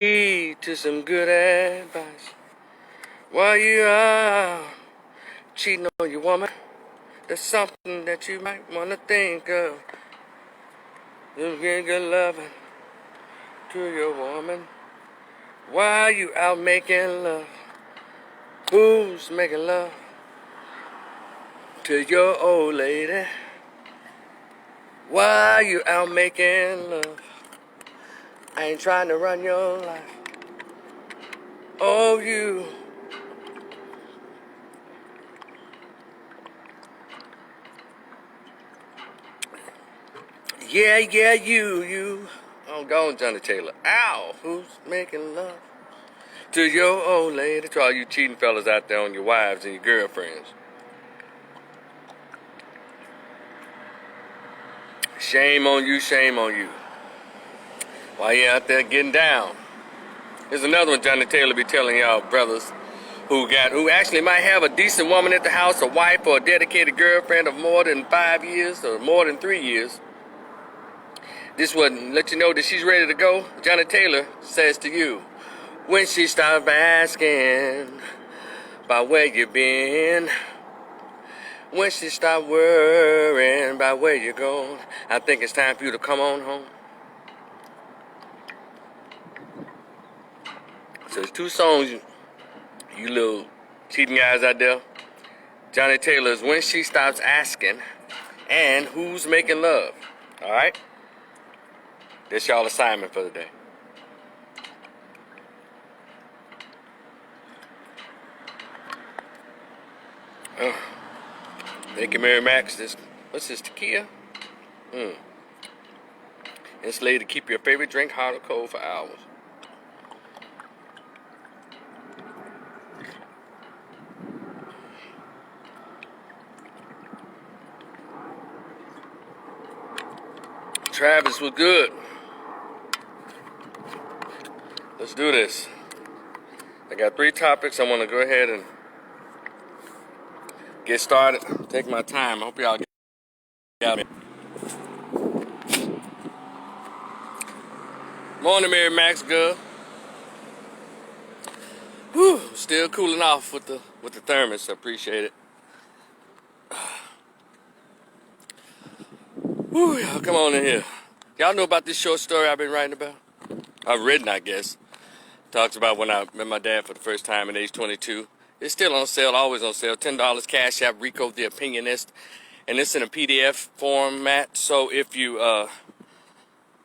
To some good advice. While you are cheating on your woman, there's something that you might want to think of. You get good loving to your woman. While you out making love, who's making love to your old lady? While you out making love, I ain't trying to run your life. Oh, you. Yeah, you. Oh, go on, Johnny Taylor. Ow, who's making love to your old lady? To all you cheating fellas out there on your wives and your girlfriends. Shame on you, shame on you. While you out there getting down. There's another one Johnny Taylor be telling y'all brothers who actually might have a decent woman at the house, a wife or a dedicated girlfriend of more than 5 years or more than 3 years. This wouldn't let you know that she's ready to go. Johnny Taylor says to you, when she starts asking about where you been, when she start worrying about where you're going, I think it's time for you to come on home. So there's two songs, you little cheating guys out there. Johnny Taylor's When She Stops Asking and Who's Making Love. All right? That's y'all assignment for the day. Thank you, Mary Max. What's this, tequila? It's laid to keep your favorite drink hot or cold for hours. Travis was good. Let's do this. I got 3 topics. I want to go ahead and get started. Take my time. I hope y'all get out. Morning, Mary Max, good. Whew, still cooling off with the thermos. I appreciate it. Whew, y'all come on in here. Y'all know about this short story I've been writing about? I've written, I guess. Talks about when I met my dad for the first time at age 22. It's still on sale, always on sale. $10 Cash App, Rico the Opinionist. And it's in a PDF format. So if you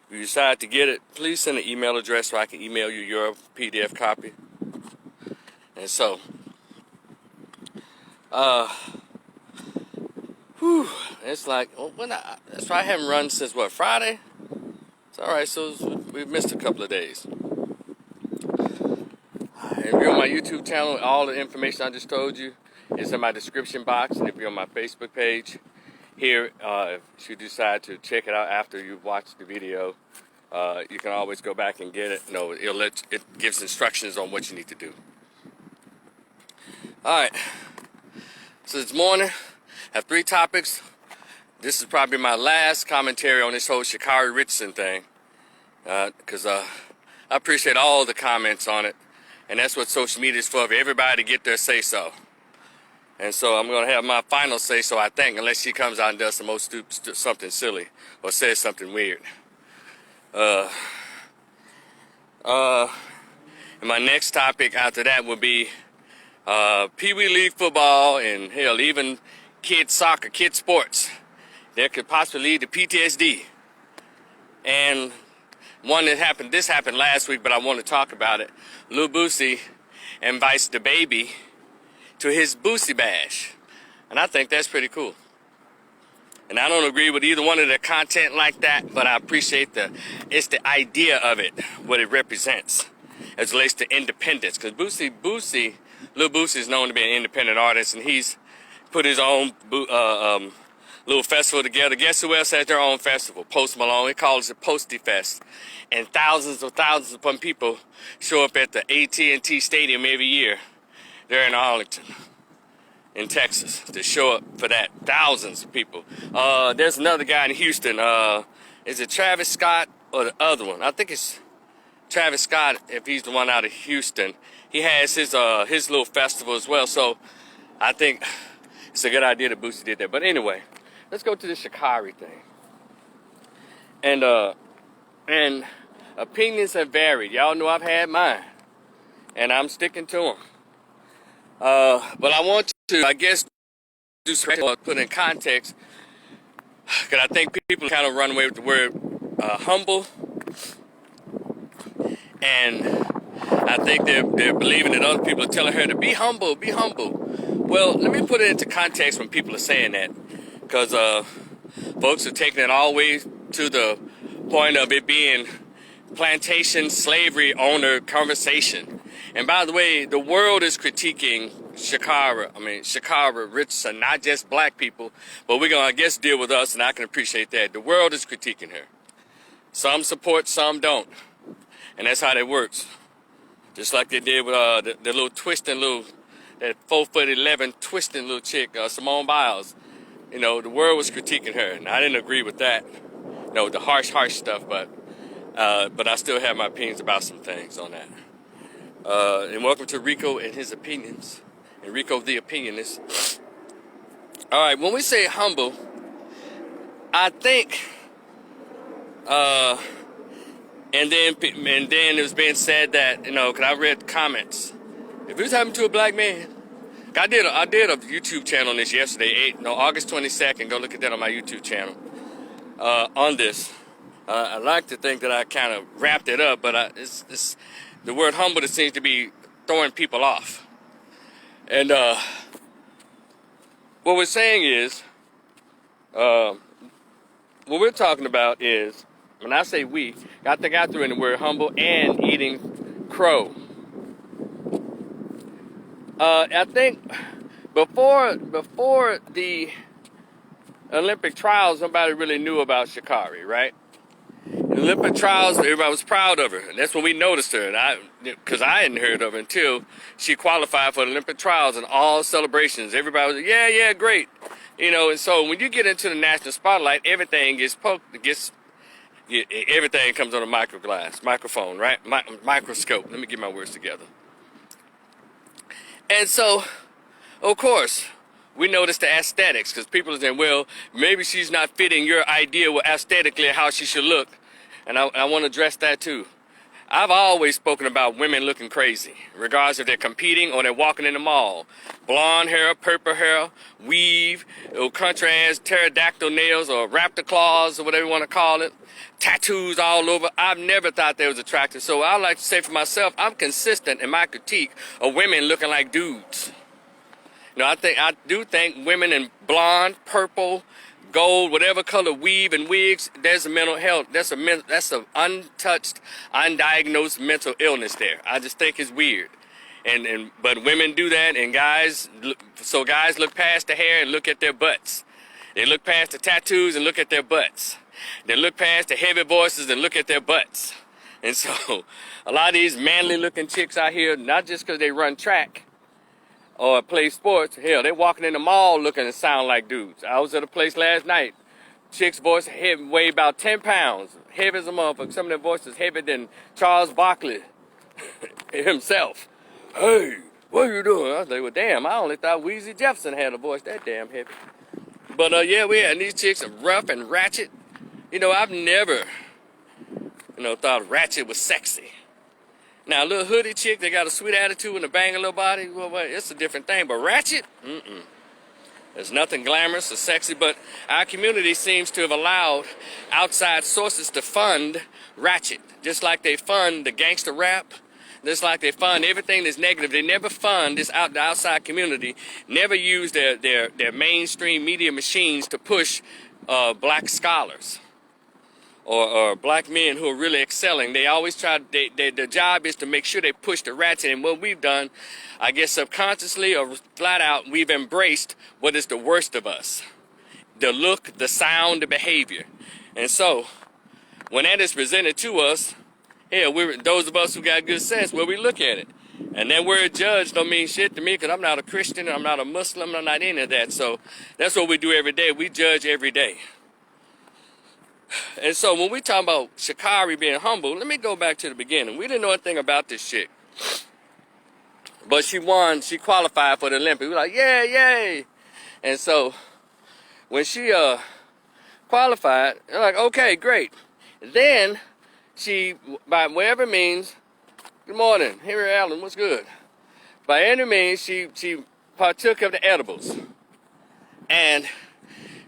decide to get it, please send an email address so I can email you your PDF copy. And so, it's like, that's why I haven't run since, Friday? It's all right, so we've missed a couple of days. If you're on my YouTube channel, all the information I just told you is in my description box. And if you're on my Facebook page, here, if you decide to check it out after you've watched the video, you can always go back and get it. No, it gives instructions on what you need to do. All right, so this morning, I have 3 topics. This is probably my last commentary on this whole Sha'Carri Richardson thing, because I appreciate all the comments on it, and that's what social media is for everybody to get their say-so. And so I'm going to have my final say-so, I think, unless she comes out and does something silly or says something weird. And my next topic after that would be Pee Wee League football and, hell, even kids soccer, kids sports. That could possibly lead to PTSD. And this happened last week, but I want to talk about it. Lil Boosie invites DaBaby to his Boosie Bash. And I think that's pretty cool. And I don't agree with either one of the content like that, but I appreciate it's the idea of it, what it represents, as it relates to independence. Because Lil Boosie is known to be an independent artist, and he's put his own little festival together. Guess who else has their own festival? Post Malone. He calls it Posty Fest. And thousands of people show up at the AT&T Stadium every year there in Arlington, in Texas, to show up for that. Thousands of people. There's another guy in Houston. Is it Travis Scott or the other one? I think it's Travis Scott, if he's the one out of Houston, he has his little festival as well. So I think it's a good idea that Boosie did that. But anyway, let's go to the Sha'Carri thing. And opinions have varied. Y'all know I've had mine, and I'm sticking to them. But I want to, I guess, do some put in context, because I think people kind of run away with the word humble, and I think they're believing that other people are telling her to be humble, be humble. Well, let me put it into context when people are saying that, because folks are taking it all the way to the point of it being plantation slavery owner conversation. And by the way, the world is critiquing Sha'Carri Richardson, not just black people, but we're going to, I guess, deal with us, and I can appreciate that. The world is critiquing her. Some support, some don't. And that's how that works. Just like they did with the little twisting that 4'11" twisting little chick, Simone Biles. You know, the world was critiquing her, and I didn't agree with that. You know, the harsh stuff, but I still have my opinions about some things on that. And welcome to Rico and his opinions. And Rico the opinionist. All right, when we say humble, I think, and then it was being said that, you know, because I read comments. If it was happening to a black man, I did a YouTube channel on this yesterday, August 22nd. Go look at that on my YouTube channel. On this, I like to think that I kind of wrapped it up, but it's the word humble that seems to be throwing people off. And what we're saying is, what we're talking about is, when I say we, I think I threw in the word humble and eating crow. I think before the Olympic trials, nobody really knew about Sha'Carri, right? The Olympic trials, everybody was proud of her, and that's when we noticed her. And because I hadn't heard of her until she qualified for the Olympic trials and all celebrations. Everybody was, yeah, great, you know. And so when you get into the national spotlight, everything gets everything comes on a microphone, right? Microscope. Let me get my words together. And so, of course, we notice the aesthetics, because people are saying, well, maybe she's not fitting your idea with aesthetically how she should look. And I want to address that too. I've always spoken about women looking crazy, regardless if they're competing or they're walking in the mall. Blonde hair, purple hair, weave, country ass pterodactyl nails or raptor claws or whatever you want to call it. Tattoos all over. I've never thought they was attractive. So I like to say for myself, I'm consistent in my critique of women looking like dudes. You know, I do think women in blonde, purple, gold, whatever color weave and wigs, there's a mental health. That's a untouched, undiagnosed mental illness there. I just think it's weird. But women do that, and guys look past the hair and look at their butts. They look past the tattoos and look at their butts. They look past the heavy voices and look at their butts. And so a lot of these manly looking chicks out here, not just because they run track or play sports, hell, they're walking in the mall looking and sound like dudes. I was at a place last night. Chick's voice weighed about 10 pounds. Heavy as a motherfucker. Some of their voices heavier than Charles Barkley himself. Hey, what are you doing? I was like, well, damn, I only thought Weezy Jefferson had a voice that damn heavy. But yeah, and these chicks are rough and ratchet. You know, I've never, thought ratchet was sexy. Now, a little hoodie chick, they got a sweet attitude and a bang a little body, well, it's a different thing. But ratchet? There's nothing glamorous or sexy, but our community seems to have allowed outside sources to fund ratchet. Just like they fund the gangster rap, just like they fund everything that's negative. They never fund the outside community, never use their mainstream media machines to push black scholars. Or black men who are really excelling. They always try, their job is to make sure they push the ratchet. And what we've done, I guess subconsciously or flat out, we've embraced what is the worst of us. The look, the sound, the behavior. And so, when that is presented to us, hell, those of us who got good sense, well, we look at it. And that word judge don't mean shit to me, because I'm not a Christian, I'm not a Muslim, I'm not any of that. So, that's what we do every day. We judge every day. And so when we talk about Sha'Carri being humble, let me go back to the beginning. We didn't know anything about this shit. But she won, she qualified for the Olympics. We're like, yay, yay. And so when she qualified, they're like, okay, great. Then she, by whatever means, good morning, Henry Allen, what's good? By any means, she partook of the edibles. And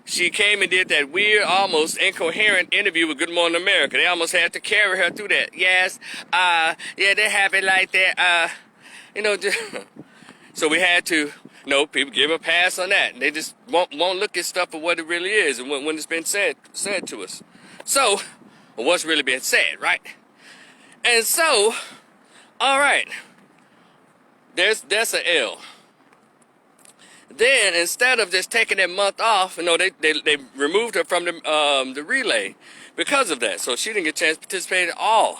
she came and did that weird, almost incoherent interview with Good Morning America. They almost had to carry her through that. Yes, yeah, they have it like that. Just so we had to, people give a pass on that. They just won't look at stuff for what it really is and when it's been said to us. So, what's really been said, right? And so, all right, that's an L. Then instead of just taking that month off, they removed her from the relay because of that. So she didn't get a chance to participate at all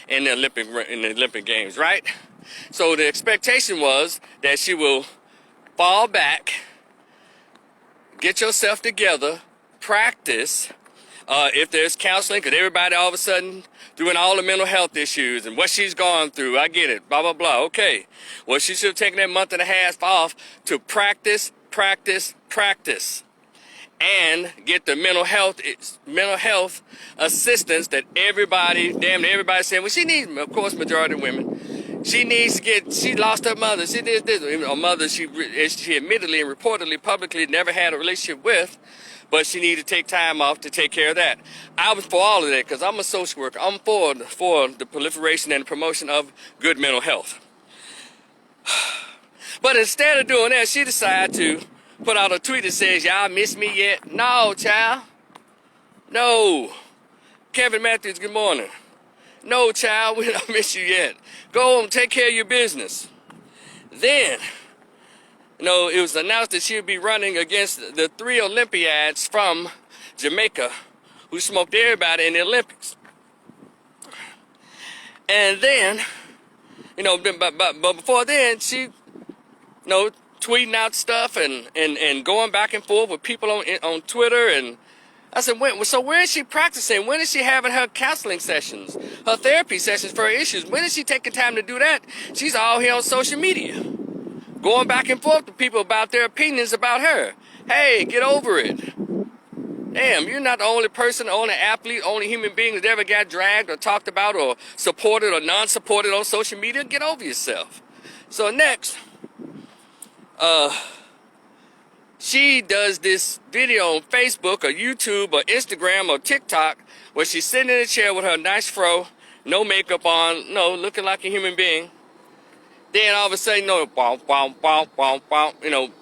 in the Olympic Games, right? So the expectation was that she will fall back, get yourself together, practice. If there's counseling, because everybody all of a sudden doing all the mental health issues and what she's gone through, I get it, blah, blah, blah, okay. Well, she should have taken that month and a half off to practice, and get the mental health assistance that damn near everybody's saying, well, she needs, of course, majority of women, she lost her mother, she did this, her mother she admittedly and reportedly publicly never had a relationship with, but she needed to take time off to take care of that. I was for all of that because I'm a social worker. I'm for the proliferation and promotion of good mental health. But instead of doing that, she decided to put out a tweet that says, y'all miss me yet? No, child. No. Kevin Matthews, good morning. No, child, we don't miss you yet. Go and take care of your business. Then, it was announced that she would be running against the 3 Olympiads from Jamaica who smoked everybody in the Olympics. And then, but before then, she, tweeting out stuff and going back and forth with people on Twitter. And I said, so where is she practicing? When is she having her counseling sessions, her therapy sessions for her issues? When is she taking time to do that? She's all here on social media, going back and forth to people about their opinions about her. Hey, get over it. Damn, you're not the only person, the only athlete, only human being that ever got dragged or talked about or supported or non-supported on social media. Get over yourself. So next, she does this video on Facebook or YouTube or Instagram or TikTok where she's sitting in a chair with her nice fro, no makeup on, looking like a human being. Then all of a sudden,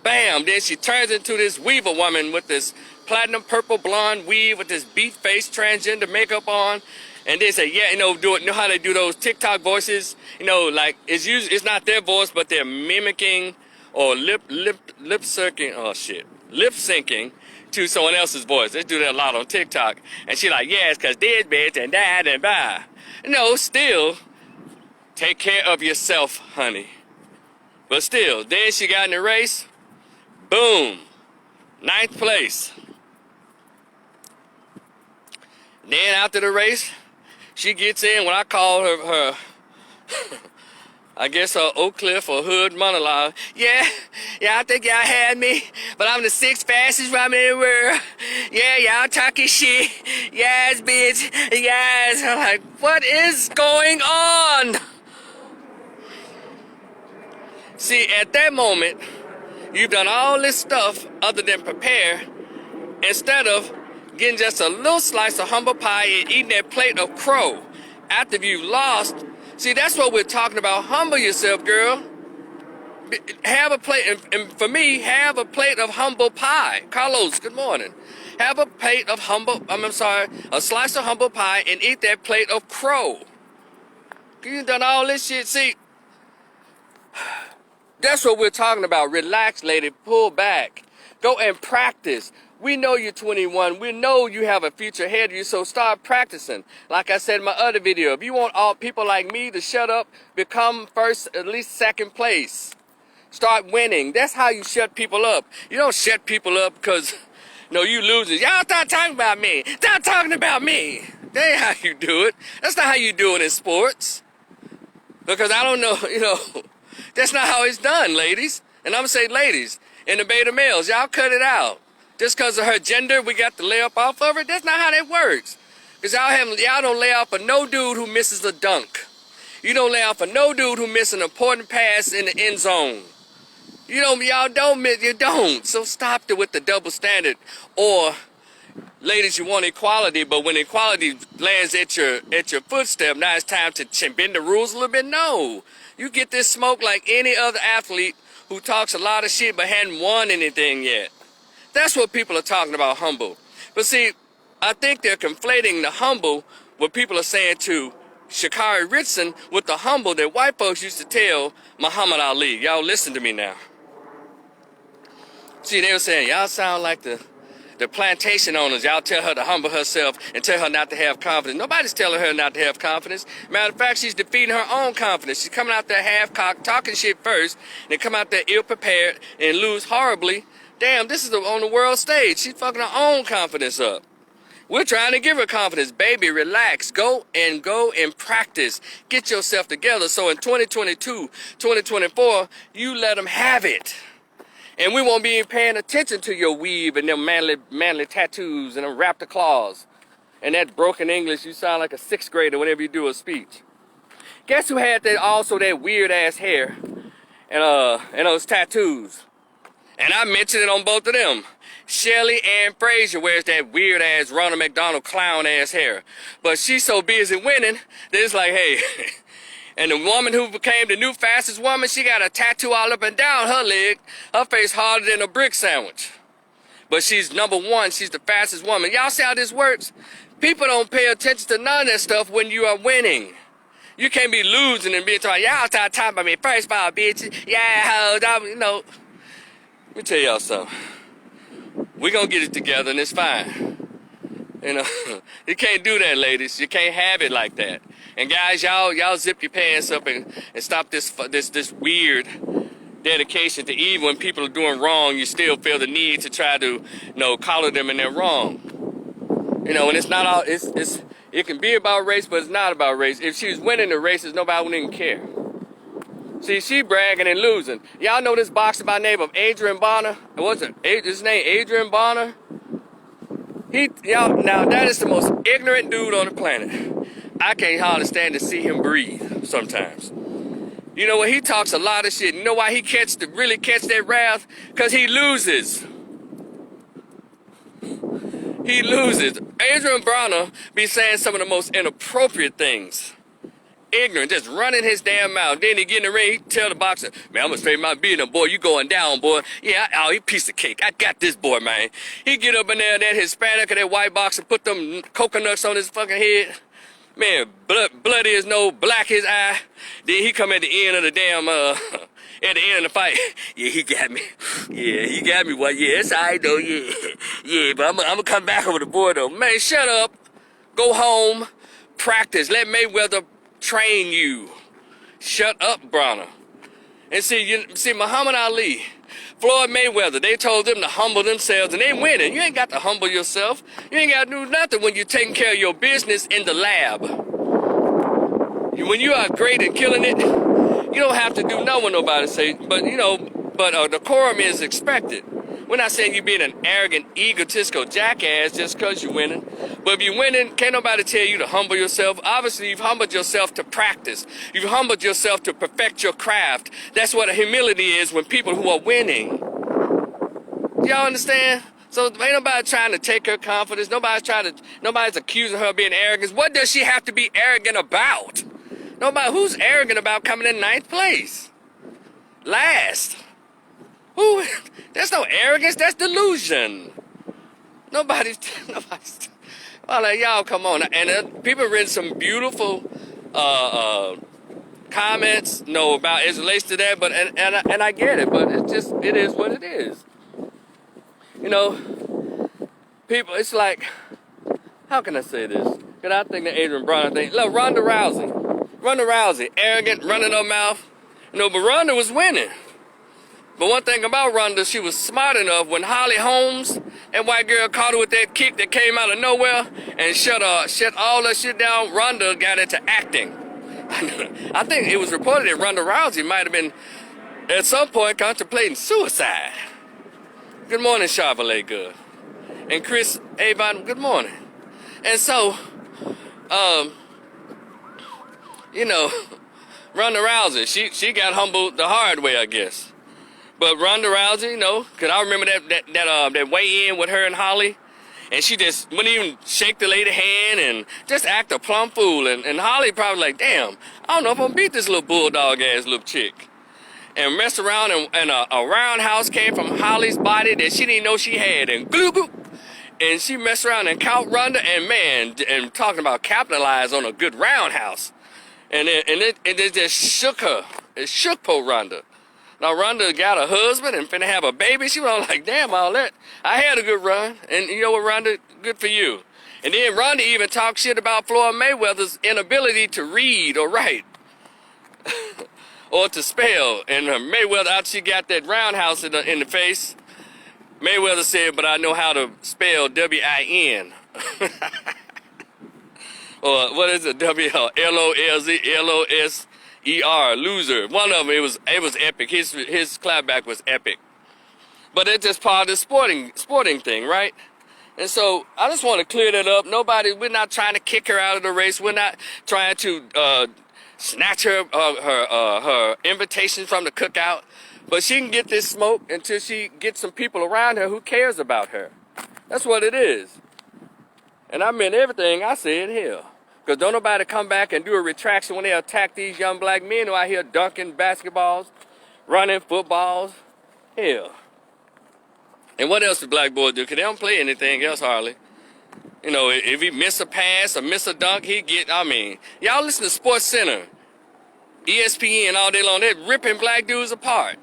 bam, then she turns into this weaver woman with this platinum purple blonde weave with this beat face transgender makeup on. And they say, yeah, know how they do those TikTok voices, like it's not their voice, but they're mimicking or lip syncing to someone else's voice. They do that a lot on TikTok. And she like, yes, cause this bitch and that and blah. Still, take care of yourself, honey. But still, then she got in the race. Boom. 9th place. Then after the race, she gets in what I call her I guess her Oak Cliff or Hood monologue. Yeah, I think y'all had me, but I'm the 6th fastest woman in the world. Yeah, y'all talking shit. Yes, bitch. Yes. I'm like, what is going on? See, at that moment, you've done all this stuff other than prepare, instead of getting just a little slice of humble pie and eating that plate of crow after you've lost. See, that's what we're talking about. Humble yourself, girl. Have a plate, and for me, have a plate of humble pie. Carlos, good morning. Have a plate of a slice of humble pie and eat that plate of crow. You've done all this shit. See, that's what we're talking about. Relax, lady. Pull back. Go and practice. We know you're 21. We know you have a future ahead of you, so start practicing. Like I said in my other video, if you want all people like me to shut up, become first, at least 2nd place. Start winning. That's how you shut people up. You don't shut people up because, No, you losers. Y'all stop talking about me. Stop talking about me. That ain't how you do it. That's not how you do it in sports. Because I don't know, that's not how it's done, ladies. And I'm going to say ladies and the beta males, y'all cut it out. Just because of her gender, we got to lay up off of her. That's not how that works. Because y'all don't lay off for no dude who misses a dunk. You don't lay off for no dude who misses an important pass in the end zone. Y'all don't. So stop it with the double standard. Or, ladies, you want equality, but when equality lands at your footstep, now it's time to bend the rules a little bit. No. You get this smoke like any other athlete who talks a lot of shit but hadn't won anything yet. That's what people are talking about, humble. But see, I think they're conflating the humble, what people are saying to Sha'Carri Richardson, with the humble that white folks used to tell Muhammad Ali. Y'all listen to me now. See, they were saying, y'all sound like the plantation owners. Y'all tell her to humble herself and tell her not to have confidence. Nobody's telling her not to have confidence. Matter of fact, she's defeating her own confidence. She's coming out there half-cocked, talking shit first, and then come out there ill-prepared and lose horribly. Damn, this is on the world stage. She's fucking her own confidence up. We're trying to give her confidence. Baby, relax. Go and practice. Get yourself together. So in 2022, 2024, you let them have it. And we won't be paying attention to your weave and them manly tattoos and them raptor claws. And that broken English, you sound like a 6th grader whenever you do a speech. Guess who had that weird ass hair and those tattoos? And I mentioned it on both of them. Shelly Ann Frazier wears that weird ass Ronald McDonald clown ass hair. But she's so busy winning that it's like, hey. And the woman who became the new fastest woman, she got a tattoo all up and down her leg. Her face harder than a brick sandwich. But she's number one. She's the fastest woman. Y'all see how this works? People don't pay attention to none of that stuff when you are winning. You can't be losing and be talking, y'all start talking about me. First of all, bitches. Yeah, Let me tell y'all something. We're going to get it together and it's fine. You can't do that, ladies. You can't have it like that. And guys, y'all zip your pants up and stop this weird dedication to evil. When people are doing wrong, you still feel the need to try to, collar them in their wrong. And it's not all, it can be about race, but it's not about race. If she was winning the races, nobody would even care. See, she bragging and losing. Y'all know this boxer by the name of Adrian Bonner? What's it? His name Adrian Bonner? Now that is the most ignorant dude on the planet. I can't hardly stand to see him breathe sometimes. You know what? He talks a lot of shit. You know why he really catch that wrath? Because he loses. He loses. Adrian Bonner be saying some of the most inappropriate things. Ignorant, just running his damn mouth. Then he get in the ring, he tell the boxer, man, I'm gonna straighten my beard up, boy, you going down, boy. Yeah, he piece of cake. I got this boy, man. He get up in there, that Hispanic or that white boxer put them coconuts on his fucking head. Man, bloody as no, black his eye. Then he come at the end of the damn, at the end of the fight. Yeah, he got me. Yeah, he got me. Well, yeah, it's all right, though, yeah. Yeah, but I'm gonna come back over the board, though. Man, shut up. Go home. Practice. Let Mayweather train you. Shut up, Bronner. And see, Muhammad Ali, Floyd Mayweather, they told them to humble themselves, and they winning. You ain't got to humble yourself. You ain't got to do nothing when you're taking care of your business in the lab. When you are great at killing it, you don't have to do what nobody say, but decorum is expected. We're not saying you being an arrogant, egotistical jackass just because you're winning. But if you're winning, can't nobody tell you to humble yourself. Obviously, you've humbled yourself to practice. You've humbled yourself to perfect your craft. That's what humility is when people who are winning. Y'all understand? So ain't nobody trying to take her confidence. Nobody's accusing her of being arrogant. What does she have to be arrogant about? Who's arrogant about coming in 9th place? Last. Who? That's no arrogance, that's delusion. Nobody's well, like, y'all come on. And people written some beautiful comments, about as it relates to that, but and I get it, but it is what it is. People, it's like, how can I say this? Because I think that Adrian Brown, look, Ronda Rousey, arrogant, running her mouth. But Ronda was winning. But one thing about Rhonda, she was smart enough when Holly Holmes, that white girl, caught her with that kick that came out of nowhere and shut all that shit down. Rhonda got into acting. I think it was reported that Ronda Rousey might have been at some point contemplating suicide. Good morning, Chevrolet Good. And Chris Avon, good morning. And so, you know, Ronda Rousey, she got humbled the hard way, I guess. But Ronda Rousey, you know, cause I remember that weigh-in with her and Holly, and she just wouldn't even shake the lady's hand and just act a plumb fool. And Holly probably like, damn, I don't know if I'm gonna beat this little bulldog-ass little chick. And messed around, and a roundhouse came from Holly's body that she didn't know she had, and glue. And she messed around and caught Ronda, and man, and talking about capitalize on a good roundhouse. And it just shook her. It shook poor Ronda. Now Ronda got a husband and finna have a baby. She was like, damn, all that. I had a good run. And you know what, Ronda? Good for you. And then Ronda even talked shit about Floyd Mayweather's inability to read or write. Or to spell. And Mayweather, after she got that roundhouse in the face, Mayweather said, but I know how to spell W-I-N. Or what is it? W-L-O-S-E-R, loser. One of them, it was epic. His clapback was epic. But it's just part of the sporting thing, right? And so I just want to clear that up. We're not trying to kick her out of the race. We're not trying to snatch her invitation from the cookout. But she can get this smoke until she gets some people around her who cares about her. That's what it is. And I meant everything I said here. Because don't nobody come back and do a retraction when they attack these young black men who out here dunking basketballs, running footballs. Hell. And what else do black boys do? Because they don't play anything else hardly. You know, if he miss a pass or miss a dunk, y'all listen to Sports Center, ESPN all day long. They're ripping black dudes apart.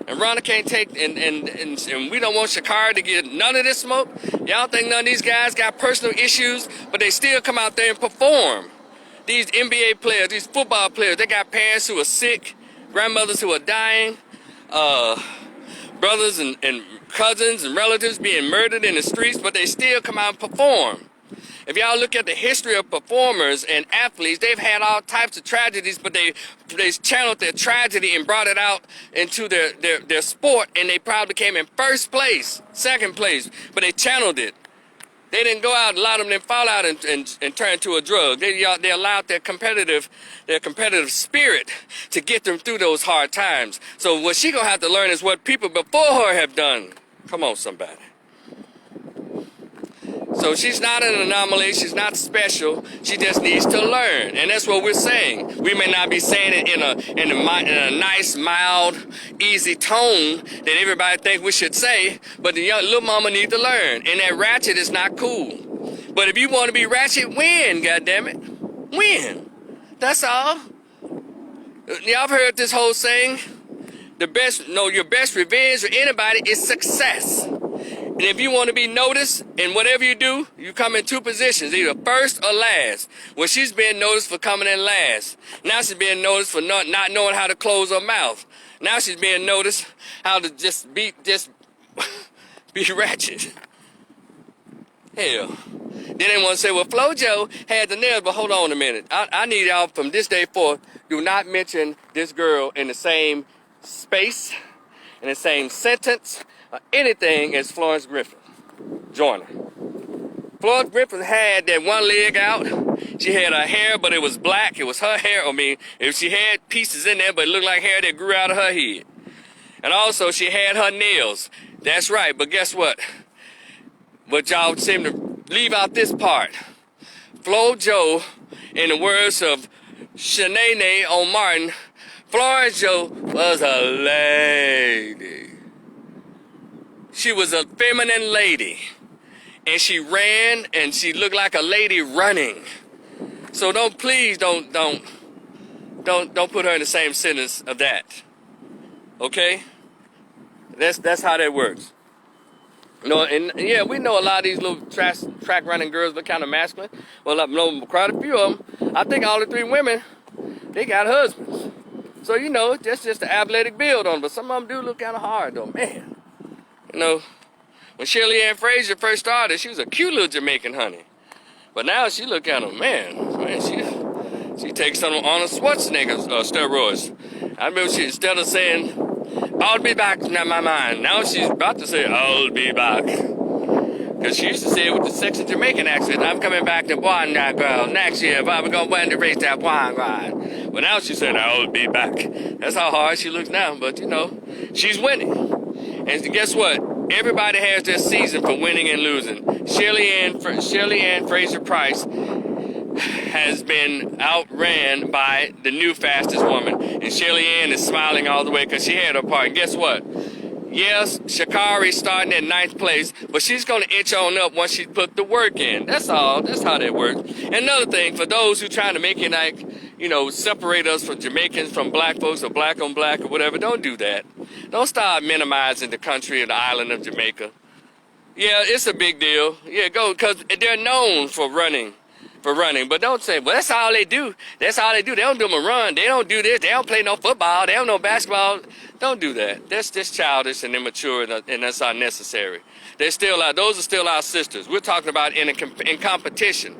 And Ronda can't take, and we don't want Shakara to get none of this smoke. Y'all think none of these guys got personal issues, but they still come out there and perform. These NBA players, these football players, they got parents who are sick, grandmothers who are dying, brothers and cousins and relatives being murdered in the streets, but they still come out and perform. If y'all look at the history of performers and athletes, they've had all types of tragedies, but they channeled their tragedy and brought it out into their sport, and they probably came in first place, second place, but they channeled it. They didn't go out, a lot of them didn't fall out and turn to a drug. They allowed their competitive spirit to get them through those hard times. So what she gonna have to learn is what people before her have done. Come on, somebody. So she's not an anomaly, she's not special, she just needs to learn. And that's what we're saying. We may not be saying it in a nice, mild, easy tone that everybody think we should say, but the little mama need to learn. And that ratchet is not cool. But if you want to be ratchet, win, goddammit. Win. That's all. Y'all have heard this whole saying? Your best revenge for anybody is success. And if you want to be noticed in whatever you do, you come in two positions, either first or last. Well, she's being noticed for coming in last. Now she's being noticed for not knowing how to close her mouth. Now she's being noticed how to just be ratchet. Hell. Then they want to say, well, FloJo had the nails, but hold on a minute. I need y'all from this day forth, do not mention this girl in the same space, in the same sentence, or anything as Florence Griffin Joyner. Florence Griffin had that one leg out. She had her hair, but it was black. It was her hair. If she had pieces in there, but it looked like hair that grew out of her head. And also, she had her nails. That's right, but guess what? But y'all seem to leave out this part. FloJo, in the words of Shanae on Martin, Florence Jo was a lady. She was a feminine lady. And she ran and she looked like a lady running. So please don't put her in the same sentence of that. Okay? That's how that works. And yeah, we know a lot of these little track running girls look kind of masculine. Well, I know quite a few of them. I think all the three women, they got husbands. So, you know, that's just the athletic build on them. But some of them do look kind of hard, though, man. You know, when Shirley Ann Fraser first started, she was a cute little Jamaican honey. But now she look at him, man, she takes some Arnold Schwarzenegger steroids. I remember she, instead of saying, I'll be back in my mind, now she's about to say, I'll be back. Because she used to say it with the sexy Jamaican accent, I'm coming back to Bondi, girl, next year, but we're going to win the race that Bondi. But now she said, I'll be back. That's how hard she looks now, but you know, she's winning. And guess what? Everybody has their season for winning and losing. Shirley Ann Fraser Price has been outran by the new fastest woman. And Shirley Ann is smiling all the way because she had her part. And guess what? Yes, Sha'Carri's starting at 9th place, but she's going to inch on up once she put the work in. That's all. That's how that works. And another thing, for those who trying to make it like, you know, separate us from Jamaicans, from black folks, or black on black, or whatever, don't do that. Don't start minimizing the country or the island of Jamaica. Yeah, it's a big deal. Yeah, go, because they're known for running. But don't say, well, that's all they do. That's all they do. They don't do them a run. They don't do this. They don't play no football. They don't know basketball. Don't do that. That's just childish and immature, and that's unnecessary. They're still out. Those are still our sisters. We're talking about in competition.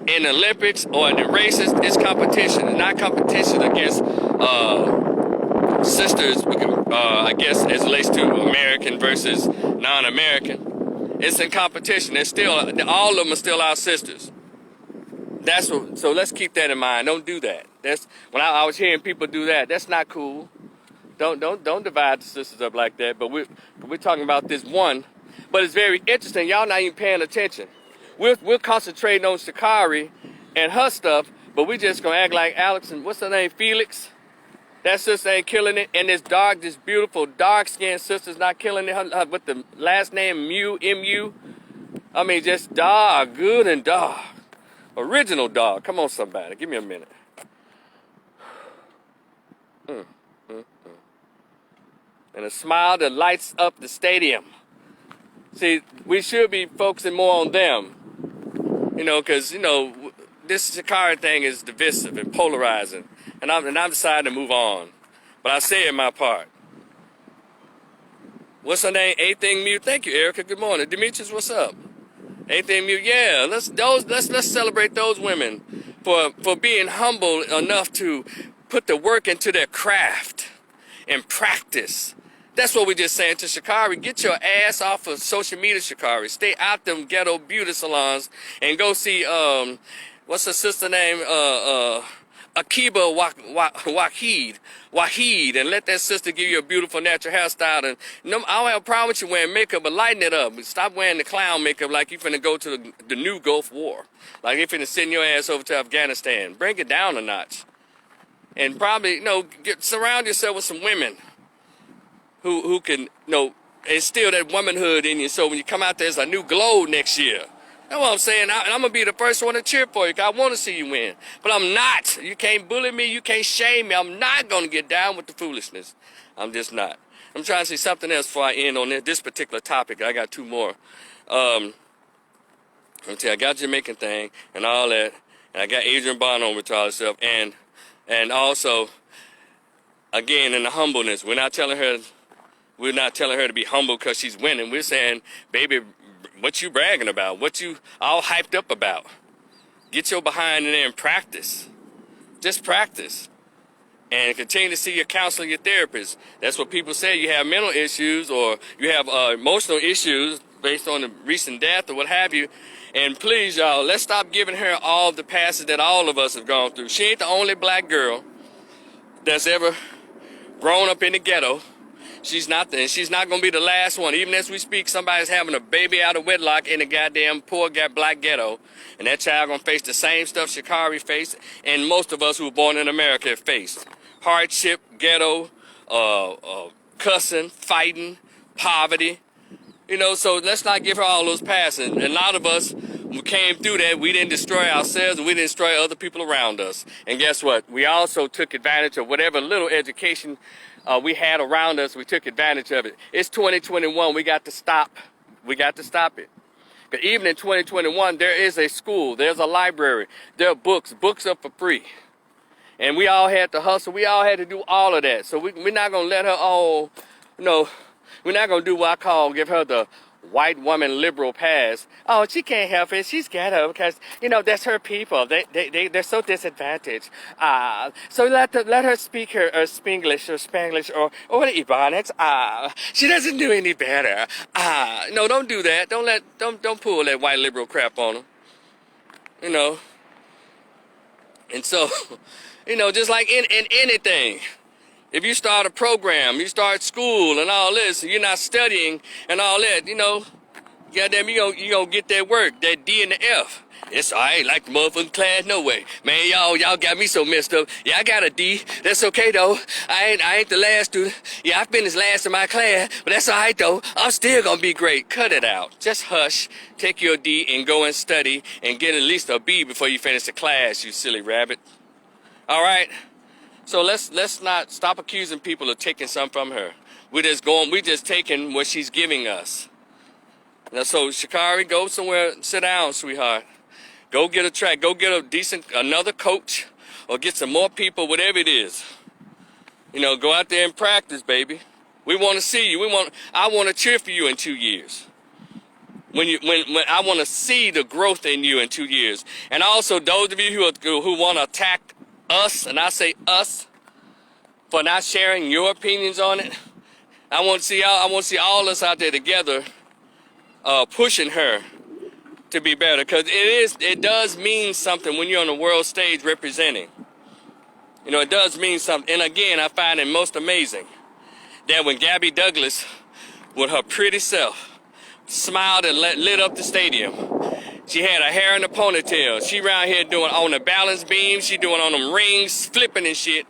In the Olympics or in the races, it's competition. It's not competition against sisters, I guess, as it relates to American versus non-American. It's in competition. It's still, all of them are still our sisters. That's what, so let's keep that in mind. Don't do that. That's when I was hearing people do that. That's not cool. Don't divide the sisters up like that. But we're talking about this one. But it's very interesting. Y'all not even paying attention. We're concentrating on Sha'Carri and her stuff, but we just gonna act like Alex and what's her name, Felix. That sister ain't killing it, and this beautiful dark-skinned sister's not killing it. Her, with the last name M-U. I mean, just dog, good and dog. Original dog. Come on, somebody. Give me a minute. And a smile that lights up the stadium. See, we should be focusing more on them. You know, because, you know, this Sha'Carri thing is divisive and polarizing. And I'm deciding to move on. But I say in my part. What's her name? Anything Mute. Thank you, Erica. Good morning. Demetrius, what's up? Anything Mute. Yeah, let's celebrate those women for being humble enough to put the work into their craft and practice. That's what we just saying to Sha'Carri. Get your ass off of social media, Sha'Carri. Stay out them ghetto beauty salons and go see what's her sister name? Akiba Wahid, and let that sister give you a beautiful natural hairstyle. And no, I don't have a problem with you wearing makeup, but lighten it up. Stop wearing the clown makeup like you finna go to the new Gulf War. Like you finna send your ass over to Afghanistan. Bring it down a notch. And probably, you know, surround yourself with some women who can, you know, instill that womanhood in you. So when you come out there, there's a new glow next year. That's what I'm saying. I'm going to be the first one to cheer for you because I want to see you win. But I'm not. You can't bully me. You can't shame me. I'm not going to get down with the foolishness. I'm just not. I'm trying to see something else before I end on this particular topic. I got two more. Let me tell you, I got Jamaican thing and all that. And I got Adrian Bond on with all this stuff. And also, again, in the humbleness, we're not telling her to be humble because she's winning. We're saying, baby, what you bragging about? What you all hyped up about? Get your behind in there and practice. Just practice. And continue to see your counselor, your therapist. That's what people say. You have mental issues or you have emotional issues based on the recent death or what have you. And please, y'all, let's stop giving her all the passes that all of us have gone through. She ain't the only black girl that's ever grown up in the ghetto. She's not going to be the last one. Even as we speak, somebody's having a baby out of wedlock in the goddamn poor black ghetto. And that child going to face the same stuff Sha'Carri faced and most of us who were born in America have faced. Hardship, ghetto, cussing, fighting, poverty. You know, so let's not give her all those passes. And a lot of us who came through that, we didn't destroy ourselves and we didn't destroy other people around us. And guess what? We also took advantage of whatever little education we had around us. We took advantage of it. It's 2021. We got to stop. We got to stop it. Because even in 2021, there is a school. There's a library. There are books. Books are for free. And we all had to hustle. We all had to do all of that. So we're not going to let her all, you know, we're not going to do what I call give her the white woman liberal pass. Oh, she can't help it. She's ghetto because, you know, that's her people. They're so disadvantaged. So let her speak her Spanglish or Spanglish or Ebonics. She doesn't do any better. No, don't do that. Don't pull that white liberal crap on them. You know. And so, you know, just like in anything, if you start a program, you start school and all this, and you're not studying and all that, you know, goddamn, you gonna get that work, that D and the F. It's I ain't like the motherfucking class no way. Man, y'all got me so messed up. Yeah, I got a D. That's okay though. I ain't the last student. Yeah, I finished last in my class, but that's all right though. I'm still gonna be great. Cut it out. Just hush, take your D and go and study and get at least a B before you finish the class, you silly rabbit. All right? So let's not stop accusing people of taking something from her. We're just taking what she's giving us. Now, so Sha'Carri, go somewhere, sit down, sweetheart. Go get a track, go get another coach, or get some more people, whatever it is. You know, go out there and practice, baby. We want to see you. I want to cheer for you in 2 years. When I want to see the growth in you in 2 years. And also those of you who want to attack us, and I say us, for not sharing your opinions on it. I want to see all us out there together, pushing her to be better, because it does mean something when you're on the world stage representing. You know, it does mean something. And again, I find it most amazing that when Gabby Douglas, with her pretty self, smiled and lit up the stadium. She had her hair in a ponytail. She around here doing on the balance beam. She doing on them rings, flipping and shit.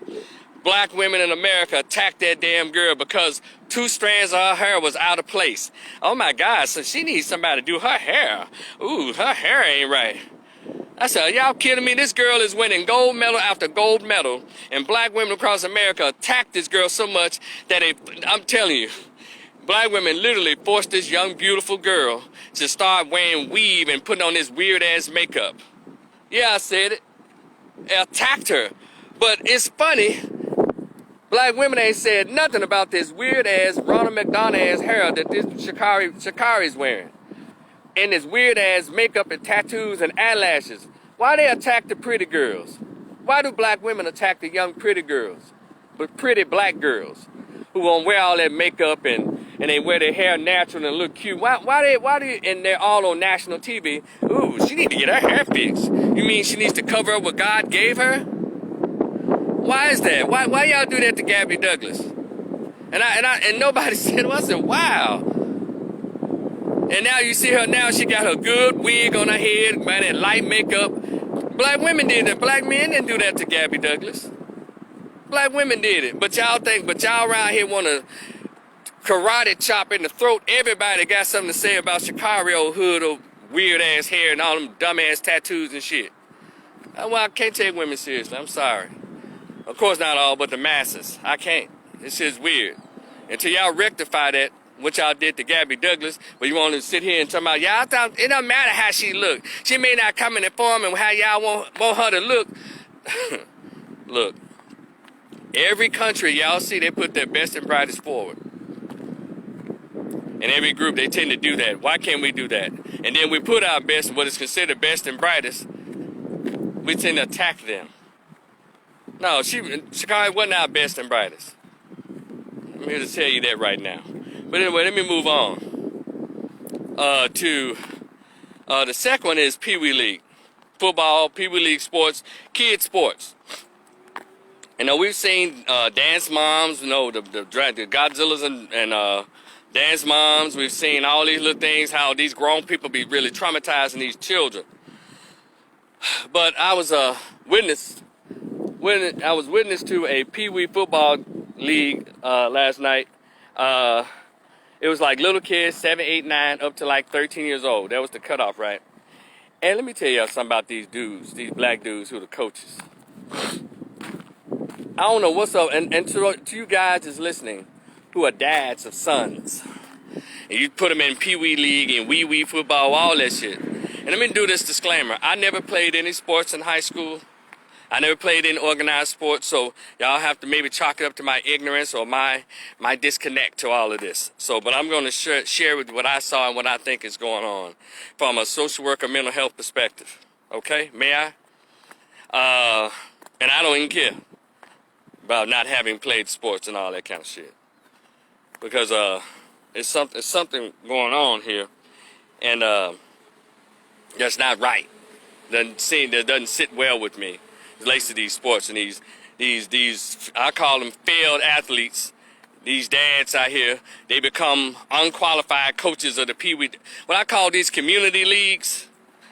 Black women in America attacked that damn girl because 2 strands of her hair was out of place. Oh my God, so she needs somebody to do her hair. Ooh, her hair ain't right. I said, y'all kidding me? This girl is winning gold medal after gold medal, and black women across America attacked this girl so much that I'm telling you, black women literally forced this young, beautiful girl to start wearing weave and putting on this weird-ass makeup. Yeah, I said it. Attacked her. But it's funny, black women ain't said nothing about this weird-ass Ronald McDonald-ass hair that this Sha'Carri's wearing. And this weird-ass makeup and tattoos and eyelashes. Why they attack the pretty girls? Why do black women attack the young pretty girls? But pretty black girls who gonna wear all that makeup and they wear their hair natural and look cute. Why do and they're all on national TV? Ooh, she need to get her hair fixed. You mean she needs to cover up what God gave her? Why is that? Why y'all do that to Gabby Douglas? And nobody said, well, I said, wow. And now you see her now, she got her good wig on her head, by that light makeup. Black women did that. Black men didn't do that to Gabby Douglas. Black women did it. But y'all around here want to karate chop in the throat everybody got something to say about Sha'Carri old hood or weird ass hair and all them dumb ass tattoos and shit. Well, I can't take women seriously. I'm sorry. Of course not all, but the masses. I can't. This shit's weird. Until y'all rectify that, what y'all did to Gabby Douglas, but you want to sit here and talk about, y'all thought it don't matter how she look. She may not come in the form and how y'all want her to look. Look, every country y'all see, they put their best and brightest forward. In every group, they tend to do that. Why can't we do that? And then we put our best, what is considered best and brightest, we tend to attack them. No, Sha'Carri wasn't our best and brightest. I'm here to tell you that right now. But anyway, let me move on to the second one is Pee Wee League. Football, Pee Wee League sports, kids sports. You know, we've seen dance moms, you know, the Godzillas and dance moms. We've seen all these little things, how these grown people be really traumatizing these children. But I was witness to a Pee Wee football league last night. It was like little kids, 7, 8, 9, up to like 13 years old. That was the cutoff, right? And let me tell y'all something about these dudes, these black dudes who are the coaches. I don't know what's up, and to you guys that's listening, who are dads of sons, and you put them in Pee Wee League and Wee Wee football, all that shit. And let me do this disclaimer. I never played any sports in high school. I never played in organized sports, so y'all have to maybe chalk it up to my ignorance or my disconnect to all of this. So, but I'm going to share with what I saw and what I think is going on from a social worker mental health perspective. Okay, may I? And I don't even care about not having played sports and all that kind of shit, because it's something going on here, and that's not right. That doesn't sit well with me. Relates to these sports and these I call them failed athletes. These dads out here, they become unqualified coaches of the Pee Wee. What I call these community leagues.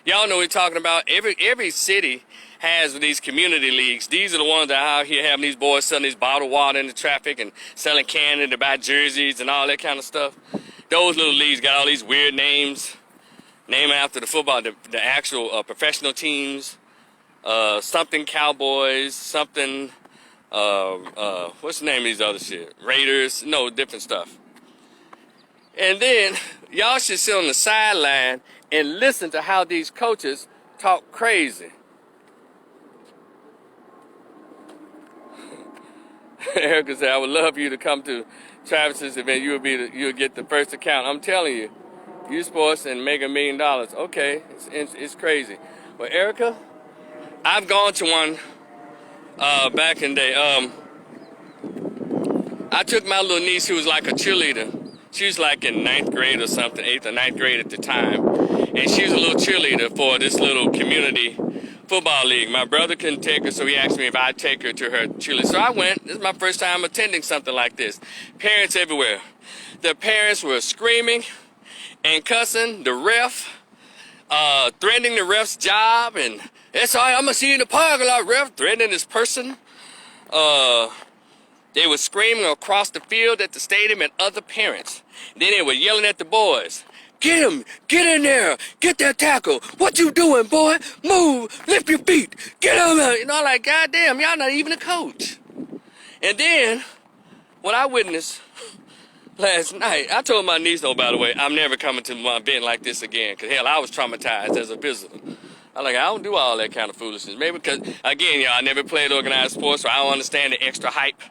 Y'all know what we're talking about. Every city has these community leagues. These are the ones that are out here having these boys selling these bottled water in the traffic and selling candy to buy jerseys and all that kind of stuff. Those little leagues got all these weird names, named after the football, the actual professional teams. Something Cowboys, something, what's the name of these other shit? Raiders, no, different stuff. And then y'all should sit on the sideline and listen to how these coaches talk crazy. Erica said, I would love you to come to Travis's event. You'll get the first account. I'm telling you, youth sports and make $1 million. Okay, it's crazy. But Erica, I've gone to one back in the day. I took my little niece who was like a cheerleader. She was like in 9th grade or something, 8th or 9th grade at the time. And she was a little cheerleader for this little community football league. My brother couldn't take her, so he asked me if I'd take her to her cheerleader. So I went. This is my first time attending something like this. Parents everywhere. The parents were screaming and cussing the ref, threatening the ref's job, and it's all right, I'm gonna see you in the parking lot, ref, threatening this person. They were screaming across the field at the stadium at other parents. Then they were yelling at the boys. Get him, get in there, get that tackle. What you doing, boy? Move, lift your feet, get him out. You know, like, goddamn, y'all not even a coach. And then, what I witnessed last night, I told my niece, though, by the way, I'm never coming to my event like this again, because, hell, I was traumatized as a visitor. I don't do all that kind of foolishness. Maybe because, again, y'all, I never played organized sports, so I don't understand the extra hype.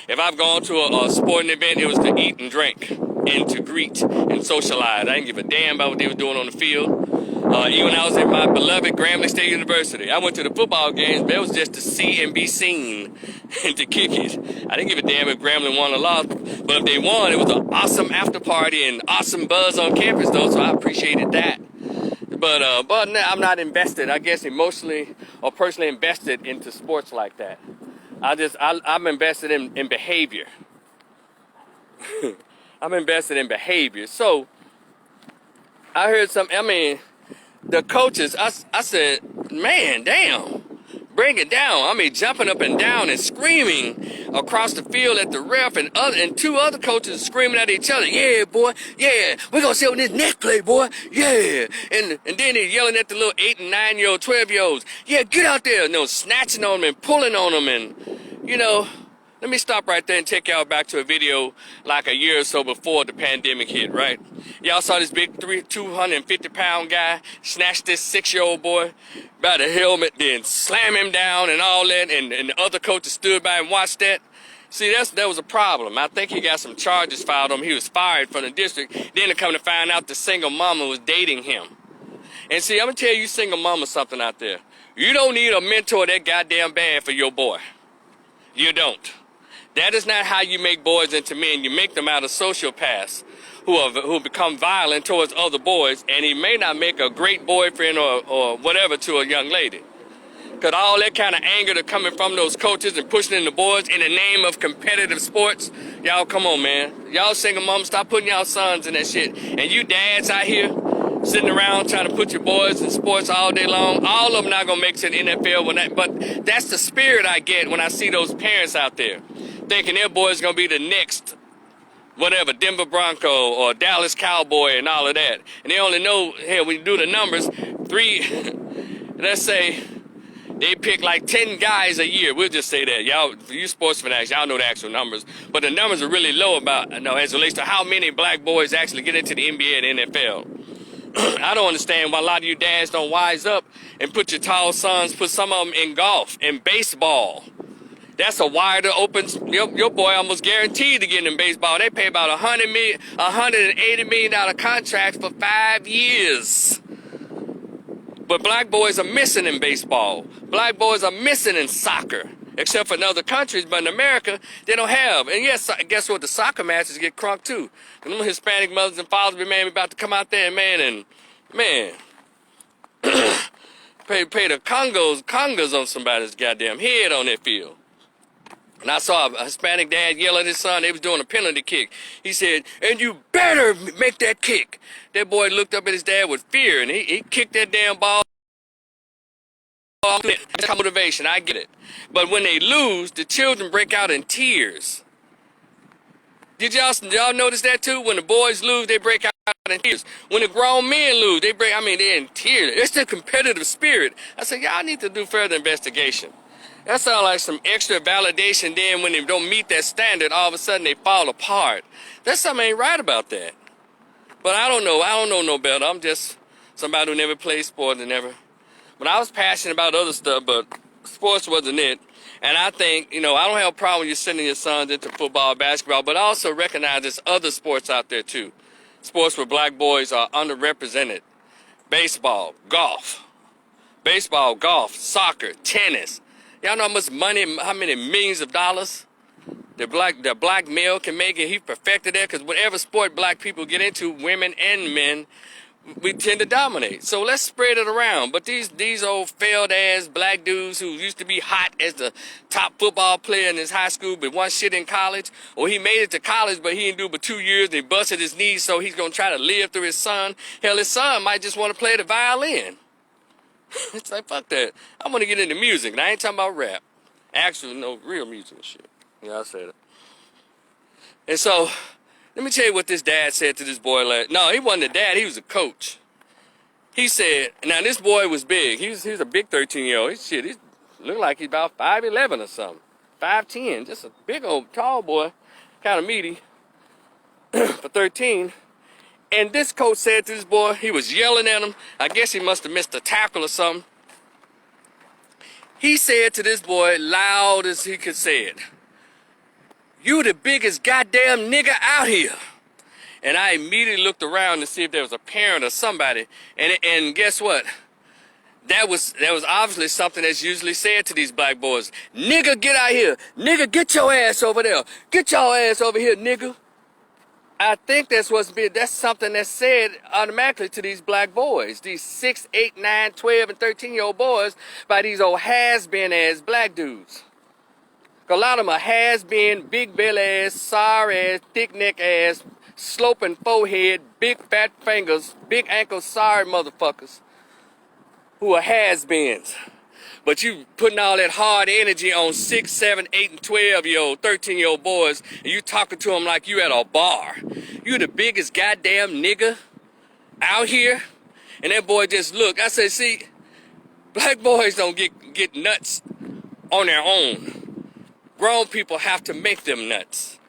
If I've gone to a sporting event, it was to eat and drink and to greet and socialize. I didn't give a damn about what they were doing on the field. Even when I was at my beloved Grambling State University, I went to the football games, but it was just to see and be seen and to kick it. I didn't give a damn if Grambling won or lost, but if they won, it was an awesome after party and awesome buzz on campus, though, so I appreciated that. But I'm not invested, I guess, emotionally or personally invested into sports like that. I'm invested in behavior. I'm invested in behavior. So I heard the coaches, I said, man, damn, bring it down. Jumping up and down and screaming across the field at the ref, and two other coaches screaming at each other. Yeah, boy, yeah, we're going to see on this next play, boy, yeah. And then they're yelling at the little 8 and 9-year-old, 12-year-olds. Yeah, get out there. And snatching on them and pulling on them. And, let me stop right there and take y'all back to a video like a year or so before the pandemic hit, right? Y'all saw this big 250-pound guy snatch this 6-year-old boy by the helmet, then slam him down and all that, and the other coaches stood by and watched that. See, that was a problem. I think he got some charges filed on him. He was fired from the district. Then they come to find out the single mama was dating him. And see, I'm going to tell you single mama something out there. You don't need a mentor that goddamn bad for your boy. You don't. That is not how you make boys into men. You make them out of sociopaths who become violent towards other boys, and he may not make a great boyfriend or whatever to a young lady. Because all that kind of anger that's coming from those coaches and pushing in the boys in the name of competitive sports, y'all come on, man. Y'all single moms, stop putting y'all sons in that shit. And you dads out here sitting around trying to put your boys in sports all day long, all of them not going to make it to the NFL. But that's the spirit I get when I see those parents out there thinking their boy's going to be the next, whatever, Denver Bronco or Dallas Cowboy and all of that. And they only know, hell, when you do the numbers, let's say they pick like 10 guys a year. We'll just say that. Y'all, you sports fanatics, y'all know the actual numbers. But the numbers are really low as it relates to how many black boys actually get into the NBA and NFL. I don't understand why a lot of you dads don't wise up and put your tall sons, put some of them in golf and baseball. That's a wider open. Your boy almost guaranteed to get in baseball. They pay about $180 million contracts for 5 years. But black boys are missing in baseball. Black boys are missing in soccer, except for in other countries. But in America, they don't have. And yes, guess what? The soccer matches get crunk too. And them Hispanic mothers and fathers be about to come out there, man, pay the congas on somebody's goddamn head on that field. And I saw a Hispanic dad yell at his son. They was doing a penalty kick. He said, "And you better make that kick." That boy looked up at his dad with fear, and he kicked that damn ball. That's motivation. I get it. But when they lose, the children break out in tears. Did y'all notice that too? When the boys lose, they break out in tears. When the grown men lose, they're in tears. It's the competitive spirit. I said, y'all need to do further investigation. That sounds like some extra validation. Then when they don't meet that standard, all of a sudden they fall apart. There's something ain't right about that. But I don't know. I don't know no better. I'm just somebody who never played sports and never. But I was passionate about other stuff, but sports wasn't it. And I think, I don't have a problem with you sending your sons into football, basketball, but I also recognize there's other sports out there too. Sports where black boys are underrepresented. Baseball, golf, soccer, tennis. Y'all know how much money, how many millions of dollars the black male can make, and he perfected that, because whatever sport black people get into, women and men, we tend to dominate. So let's spread it around. But these old failed ass black dudes who used to be hot as the top football player in his high school but one shit in college, or he made it to college but he didn't do but 2 years and he busted his knees, so he's gonna try to live through his son. Hell, his son might just want to play the violin. It's like, fuck that. I want to get into music, and I ain't talking about rap. Actually, no, real music and shit. Yeah, I said it. And so, let me tell you what this dad said to this boy. No, he wasn't a dad, he was a coach. He said, now this boy was big. He was a big 13-year-old. He looked like he's about 5'11" or something. 5'10", just a big old tall boy, kind of meaty for 13. And this coach said to this boy, he was yelling at him. I guess he must have missed a tackle or something. He said to this boy, loud as he could say it, "You the biggest goddamn nigga out here." And I immediately looked around to see if there was a parent or somebody. And guess what? That was obviously something that's usually said to these black boys. "Nigga, get out here. Nigga, get your ass over there. Get your ass over here, nigga." I think that's something that's said automatically to these black boys, these 6, 8, 9, 12, and 13-year-old boys, by these old has-been ass black dudes. A lot of them are has-been, big belly ass, sour ass, thick neck ass, sloping forehead, big fat fingers, big ankles, sorry motherfuckers, who are has-beens. But you putting all that hard energy on 6, 7, 8, and 12-year-old, 13-year-old boys, and you talking to them like you at a bar. You the biggest goddamn nigga out here? And that boy just looked. I said, see, black boys don't get nuts on their own. Grown people have to make them nuts.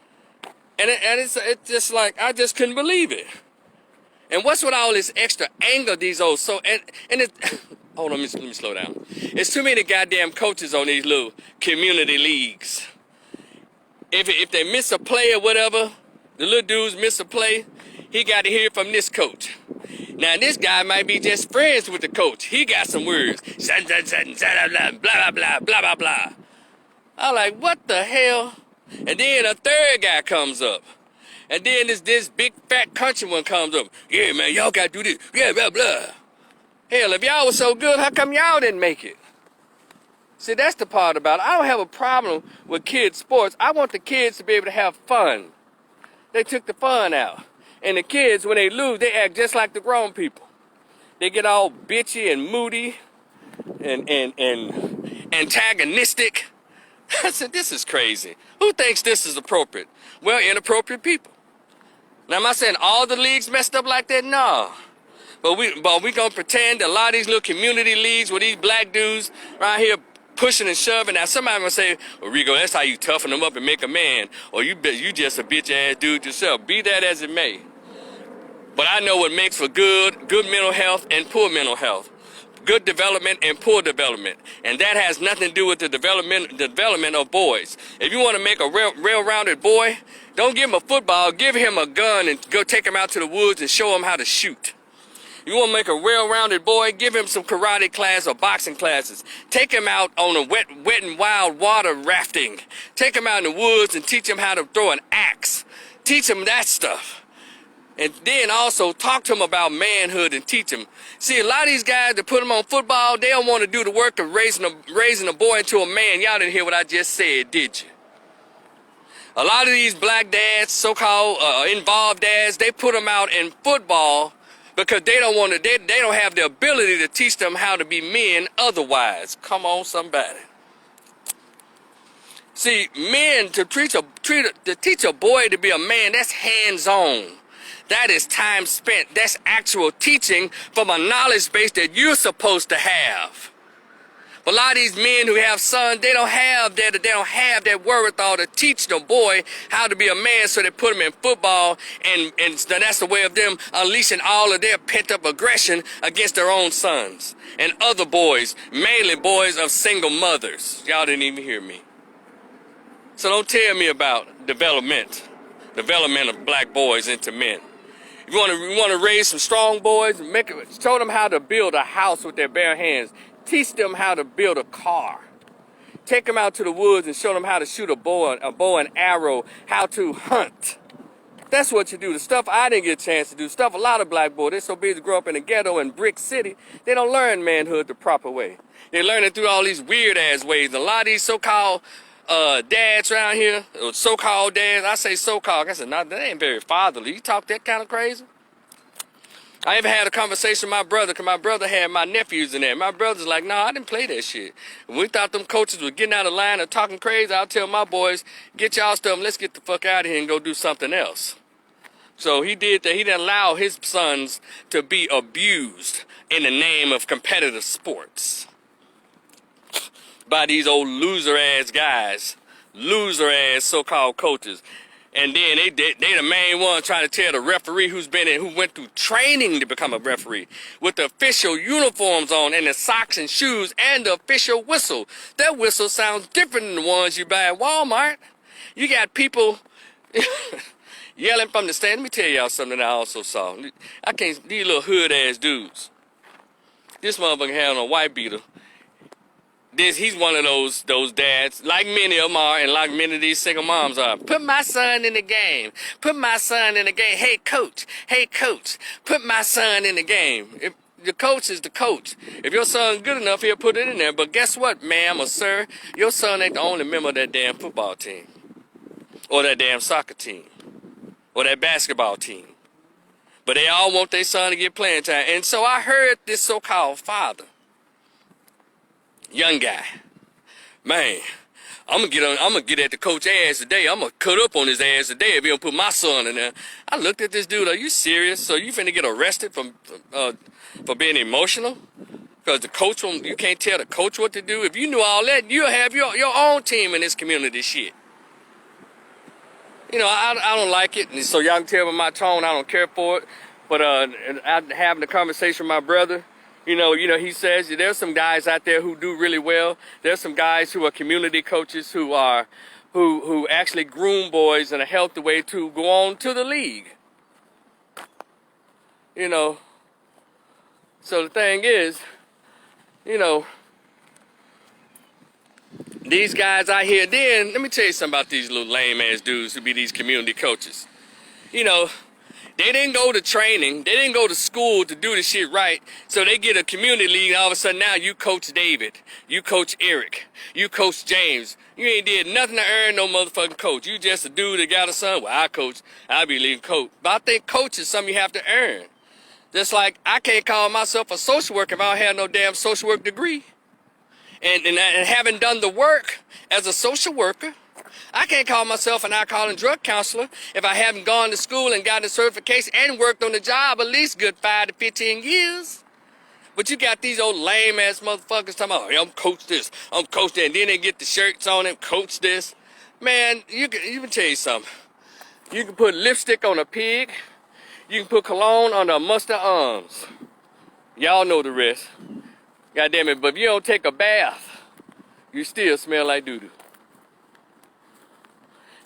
And it's just like, I just couldn't believe it. And what's with all this extra anger these old hold on, let me slow down. It's too many goddamn coaches on these little community leagues. If they miss a play or whatever, the little dudes miss a play, he got to hear it from this coach. Now this guy might be just friends with the coach. He got some words. Blah, blah, blah, blah, blah, blah. I'm like, what the hell? And then a third guy comes up. And then this big fat country one comes up. "Yeah, man, y'all got to do this. Yeah, blah, blah." Hell, if y'all was so good, how come y'all didn't make it? See, that's the part about it. I don't have a problem with kids' sports. I want the kids to be able to have fun. They took the fun out. And the kids, when they lose, they act just like the grown people. They get all bitchy and moody and antagonistic. I said, this is crazy. Who thinks this is appropriate? Well, inappropriate people. Now, am I saying all the leagues messed up like that? No. But we gonna pretend a lot of these little community leagues with these black dudes right here pushing and shoving. Now somebody gonna say, "Well, Rico, that's how you toughen them up and make a man," or you just a bitch ass dude yourself. Be that as it may. But I know what makes for good mental health and poor mental health. Good development and poor development. And that has nothing to do with the development of boys. If you want to make a well-rounded boy, don't give him a football, give him a gun and go take him out to the woods and show him how to shoot. You want to make a well-rounded boy, give him some karate class or boxing classes. Take him out on a wet and wild water rafting. Take him out in the woods and teach him how to throw an axe. Teach him that stuff. And then also talk to them about manhood and teach them. See, a lot of these guys that put them on football, they don't want to do the work of raising a boy into a man. Y'all didn't hear what I just said, did you? A lot of these black dads, so-called involved dads, they put them out in football because they don't want to. They don't have the ability to teach them how to be men otherwise. Come on, somebody. See, men to teach a boy to be a man, that's hands-on. That is time spent. That's actual teaching from a knowledge base that you're supposed to have. But a lot of these men who have sons, they don't have that wherewithal to teach the boy how to be a man, so they put him in football, and that's the way of them unleashing all of their pent-up aggression against their own sons and other boys, mainly boys of single mothers. Y'all didn't even hear me. So don't tell me about development of black boys into men. You want to raise some strong boys, show them how to build a house with their bare hands. Teach them how to build a car. Take them out to the woods and show them how to shoot a bow and arrow, how to hunt. That's what you do. The stuff I didn't get a chance to do, stuff a lot of black boys, they're so busy to grow up in the ghetto and brick city, they don't learn manhood the proper way. They learn it through all these weird-ass ways. And a lot of these so-called dads around here, or so-called dads, I say so-called, I said, nah, that ain't very fatherly. You talk that kind of crazy? I even had a conversation with my brother, because my brother had my nephews in there. My brother's like, no, I didn't play that shit. When we thought them coaches were getting out of line or talking crazy, I'll tell my boys, get y'all stuff, let's get the fuck out of here and go do something else. So he did that. He didn't allow his sons to be abused in the name of competitive sports by these old loser-ass guys, loser-ass so-called coaches. And then they the main one trying to tell the referee who went through training to become a referee with the official uniforms on and the socks and shoes and the official whistle. That whistle sounds different than the ones you buy at Walmart. You got people yelling from the stand. Let me tell y'all something that I also saw. These little hood-ass dudes. This motherfucker had on a white beater. He's one of those dads, like many of them are, and like many of these single moms are. Put my son in the game. Put my son in the game. Hey, coach, put my son in the game. If the coach is the coach. If your son's good enough, he'll put it in there. But guess what, ma'am or sir? Your son ain't the only member of that damn football team, or that damn soccer team, or that basketball team. But they all want their son to get playing time. And so I heard this so-called father, young guy, man, I'm gonna get at the coach ass today. I'm gonna cut up on his ass today if he don't put my son in there. I looked at this dude. Are you serious? So you finna get arrested for being emotional? Because the coach, you can't tell the coach what to do. If you knew all that, you'll have your own team in this community shit. You know, I don't like it, and so y'all can tell by my tone I don't care for it. But I'm having a conversation with my brother. You know, he says there's some guys out there who do really well. There's some guys who are community coaches who actually groom boys in a healthy way to go on to the league. You know, so the thing is, you know, these guys out here, then let me tell you something about these little lame ass dudes who be these community coaches. You know, they didn't go to training. They didn't go to school to do this shit right. So they get a community league, and all of a sudden now you coach David. You coach Eric. You coach James. You ain't did nothing to earn no motherfucking coach. You just a dude that got a son. Well, I coach. I be leading coach. But I think coach is something you have to earn. Just like I can't call myself a social worker if I don't have no damn social work degree. And having done the work as a social worker, I can't call myself an alcohol and drug counselor if I haven't gone to school and gotten a certification and worked on the job at least good 5 to 15 years. But you got these old lame ass motherfuckers talking about, hey, I'm coach this, I'm coach that, and then they get the shirts on them, coach this. Man, you can tell you something. You can put lipstick on a pig. You can put cologne on the mustard arms. Y'all know the rest. God damn it, but if you don't take a bath, you still smell like doo-doo.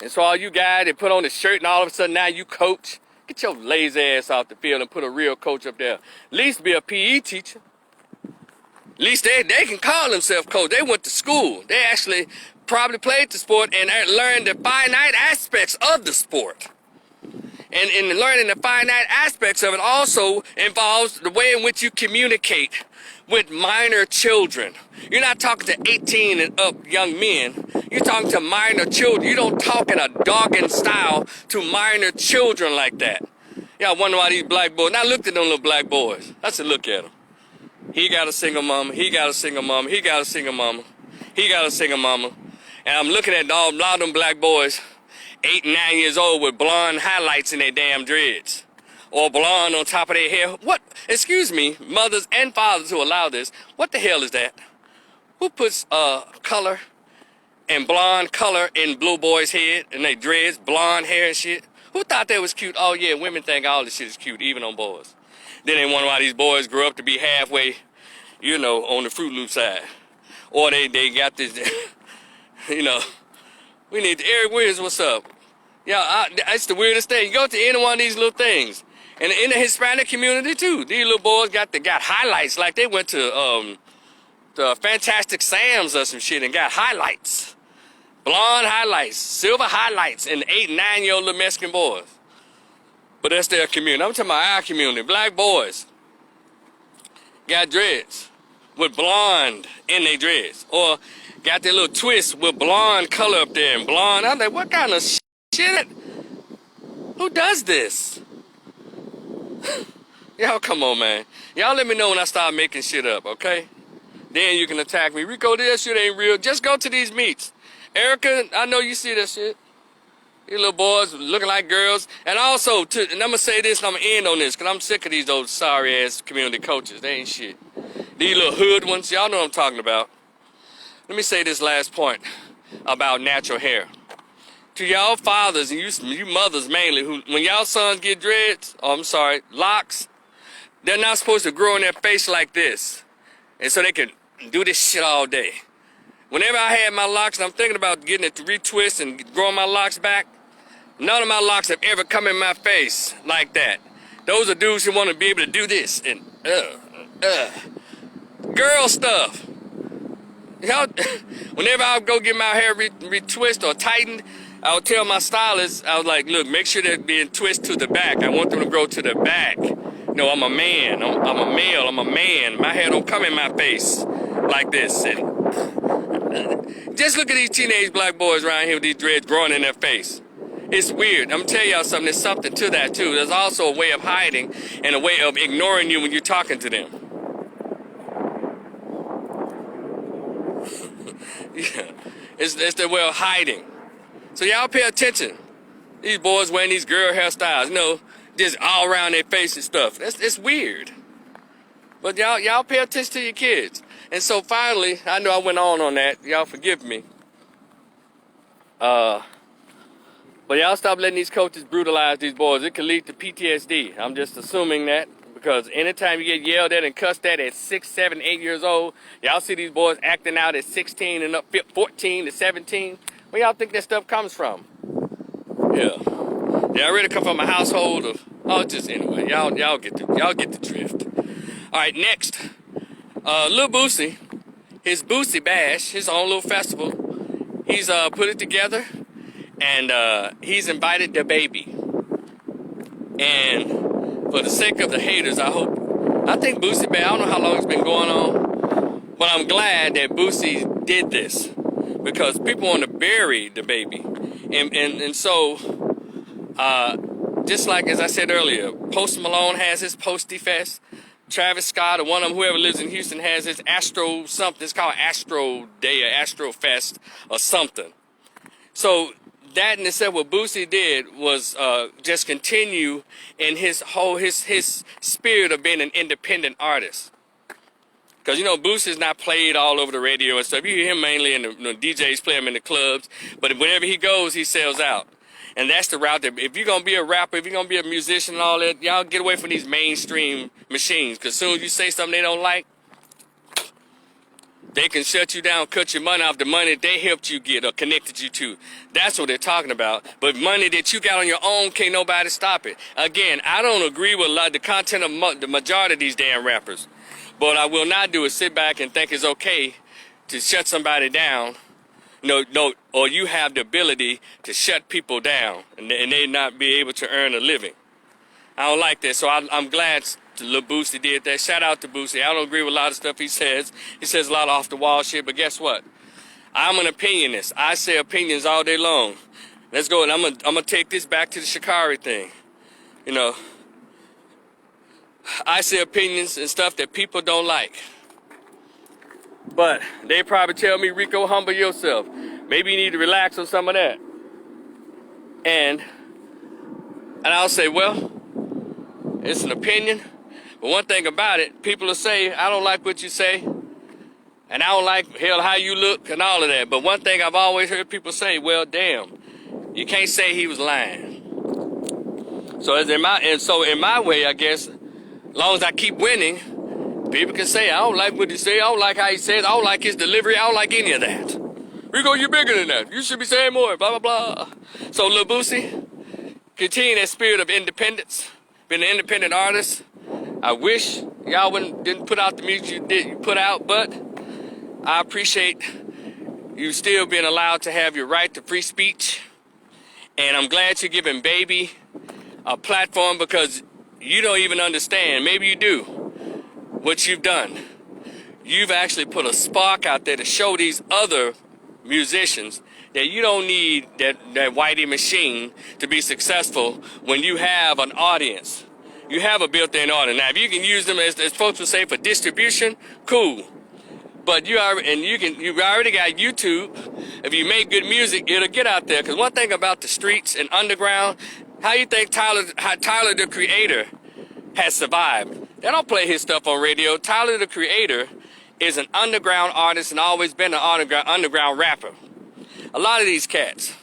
And so all you guys that put on the shirt and all of a sudden now you coach, get your lazy ass off the field and put a real coach up there. At least be a PE teacher. At least they can call themselves coach. They went to school. They actually probably played the sport and learned the finite aspects of the sport. And in learning the finite aspects of it also involves the way in which you communicate with minor children. You're not talking to 18 and up young men. You're talking to minor children. You don't talk in a dogging style to minor children like that. Y'all wonder why these black boys. Now look at them little black boys. I said, look at them. He got a single mama. He got a single mama. He got a single mama. He got a single mama. And I'm looking at a lot of them black boys, 8 and 9 years old with blonde highlights in their damn dreads. Or blonde on top of their hair. What? Excuse me, mothers and fathers who allow this. What the hell is that? Who puts color and blonde color in blue boys' head and they dreads, blonde hair and shit? Who thought that was cute? Oh yeah, women think all this shit is cute, even on boys. Then they wonder why these boys grew up to be halfway, you know, on the Fruit Loop side. Or they got this, you know, we need Eric Williams, what's up? Yeah, that's the weirdest thing. You go to any one of these little things. And in the Hispanic community too, these little boys got highlights like they went to the Fantastic Sam's or some shit and got highlights. Blonde highlights, silver highlights, and 8 and 9 year old little Mexican boys. But that's their community. I'm talking about our community. Black boys got dreads with blonde in their dreads. Or got their little twist with blonde color up there and blonde. I'm like, what kind of shit? Who does this? Y'all come on, man. Y'all let me know when I start making shit up, okay? Then you can attack me. Rico, this shit ain't real. Just go to these meets. Erica, I know you see that shit. These little boys looking like girls. And also, and I'm going to say this and I'm going to end on this because I'm sick of these old sorry-ass community coaches. They ain't shit. These little hood ones, y'all know what I'm talking about. Let me say this last point about natural hair. To y'all fathers and you mothers mainly, who when y'all sons get dreads, locks, they're not supposed to grow in their face like this. And so they can do this shit all day. Whenever I had my locks, and I'm thinking about getting it to retwist and growing my locks back, none of my locks have ever come in my face like that. Those are dudes who want to be able to do this and girl stuff. Y'all, whenever I would go get my hair retwist or tightened, I would tell my stylist, I was like, look, make sure they're being twisted to the back. I want them to grow to the back. No, I'm a man. I'm a male. I'm a man. My hair don't come in my face like this. And just look at these teenage black boys around here with these dreads growing in their face. It's weird. I'm gonna tell y'all something. There's something to that too. There's also a way of hiding and a way of ignoring you when you're talking to them. Yeah, it's their way of hiding. So y'all pay attention. These boys wearing these girl hairstyles, you know, just all around their face and stuff. It's weird. But y'all pay attention to your kids. And so finally, I know I went on that. Y'all forgive me. But y'all stop letting these coaches brutalize these boys. It can lead to PTSD. I'm just assuming that. Because anytime you get yelled at and cussed at 6, 7, 8 years old, y'all see these boys acting out at 16 and up, 14 to 17. Where y'all think that stuff comes from? Yeah. Yeah, I really come from a household of, just anyway, y'all get the drift. All right, next, Lil Boosie, his Boosie Bash, his own little festival. He's put it together, and he's invited DaBaby. And for the sake of the haters, I think Boosie Bash, I don't know how long it's been going on, but I'm glad that Boosie did this because people want to bury DaBaby. And so, just like as I said earlier, Post Malone has his Posty Fest. Travis Scott or one of them, whoever lives in Houston, has his Astro something. It's called Astro Day or Astro Fest or something. So that in itself, what Boosie did was just continue in his spirit of being an independent artist. Because, you know, Boosie's not played all over the radio and stuff. You hear him mainly in the DJs play him in the clubs. But whenever he goes, he sells out. And that's the route that, if you're going to be a rapper, if you're going to be a musician and all that, y'all get away from these mainstream machines. Because as soon as you say something they don't like, they can shut you down, cut your money off the money they helped you get or connected you to. That's what they're talking about. But money that you got on your own, can't nobody stop it. Again, I don't agree with the content of the majority of these damn rappers. But I will not do is sit back and think it's okay to shut somebody down. No, or you have the ability to shut people down and they not be able to earn a living. I don't like that, so I'm glad Lil Boosie did that. Shout out to Boosie. I don't agree with a lot of stuff he says. He says a lot of off-the-wall shit, but guess what? I'm an opinionist. I say opinions all day long. Let's go, and I'm gonna take this back to the Shikari thing. You know, I say opinions and stuff that people don't like. But they probably tell me, Rico, humble yourself. Maybe you need to relax on some of that. And I'll say, well, it's an opinion. But one thing about it, people will say, I don't like what you say. And I don't like, hell, how you look and all of that. But one thing I've always heard people say, well, damn, you can't say he was lying. So in my way, I guess, as long as I keep winning, people can say, I don't like what he said, I don't like how he says, I don't like his delivery, I don't like any of that. Rico, you're bigger than that. You should be saying more, blah, blah, blah. So Lil Boosie, continue that spirit of independence, been an independent artist. I wish y'all didn't put out the music you put out, but I appreciate you still being allowed to have your right to free speech. And I'm glad you're giving Baby a platform because you don't even understand, maybe you do, what you've done. You've actually put a spark out there to show these other musicians that you don't need that whitey machine to be successful when you have an audience. You have a built-in audience. Now, if you can use them, as folks would say, for distribution, cool. But you already got YouTube. If you make good music, it'll get out there. Because one thing about the streets and underground, how you think Tyler the Creator has survived? They don't play his stuff on radio. Tyler the Creator is an underground artist and always been an underground rapper. A lot of these cats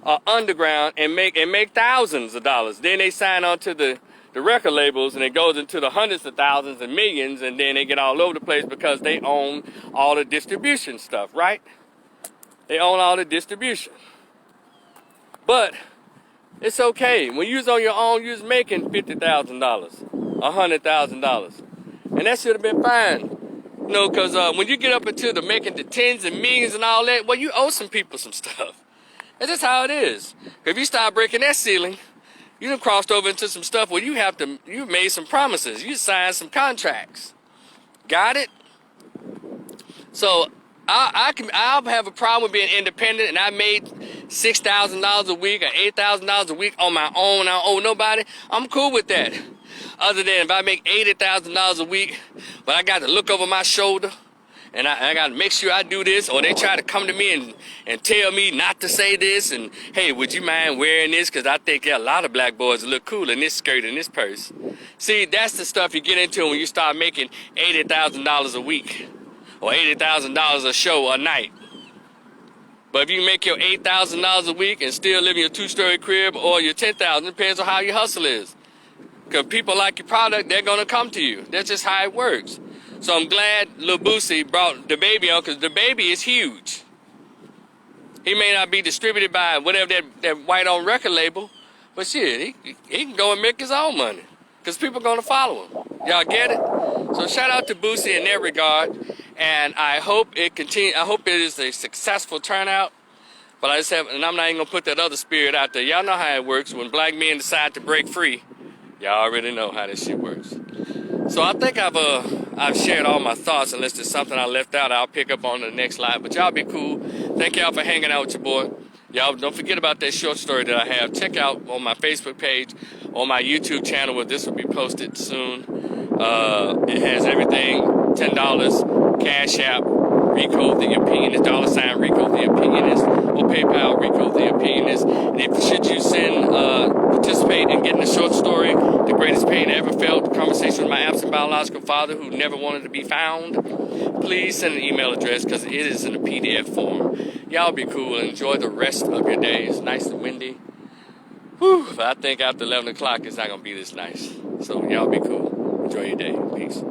are underground and make thousands of dollars. Then they sign on to the record labels and it goes into the hundreds of thousands and millions, and then they get all over the place because they own all the distribution stuff, right? They own all the distribution. But it's okay. When you was on your own, you was making $50,000, $100,000. And that should have been fine. You know, because when you get up into the making the tens and millions and all that, well, you owe some people some stuff. That's just how it is. If you start breaking that ceiling, you done crossed over into some stuff where you made some promises. You signed some contracts. Got it? So I'll have a problem with being independent, and I made $6,000 a week or $8,000 a week on my own. I don't owe nobody. I'm cool with that. Other than if I make $80,000 a week, but I got to look over my shoulder, and I got to make sure I do this, or they try to come to me and tell me not to say this, and hey, would you mind wearing this? Because I think a lot of black boys look cool in this skirt and this purse. See, that's the stuff you get into when you start making $80,000 a week or $80,000 a show a night. But if you make your $8,000 a week and still live in your two-story crib or your $10,000, depends on how your hustle is. Because people like your product, they're going to come to you. That's just how it works. So I'm glad Lil Boosie brought DaBaby on, because DaBaby is huge. He may not be distributed by whatever that white-owned record label, but shit, he can go and make his own money, because people are going to follow him. Y'all get it? So shout out to Boosie in that regard, and I hope it continues. I hope it is a successful turnout. But and I'm not even going to put that other spirit out there. Y'all know how it works when black men decide to break free. Y'all already know how this shit works. So I think I've shared all my thoughts. Unless there's something I left out, I'll pick up on the next live. But y'all be cool. Thank y'all for hanging out with your boy. Y'all don't forget about that short story that I have. Check out on my Facebook page, on my YouTube channel, where this will be posted soon. It has everything. $10, Cash App, Rico the Opinionist, $ Rico the Opinionist, or PayPal Rico the Opinionist. And should you participate in getting a short story, The Greatest Pain I Ever Felt, the conversation with my absent biological father who never wanted to be found, please send an email address, because it is in a PDF form. Y'all be cool and enjoy the rest of your day. It's nice and windy. Whew, but I think after 11 o'clock it's not going to be this nice. So y'all be cool. Enjoy your day. Peace.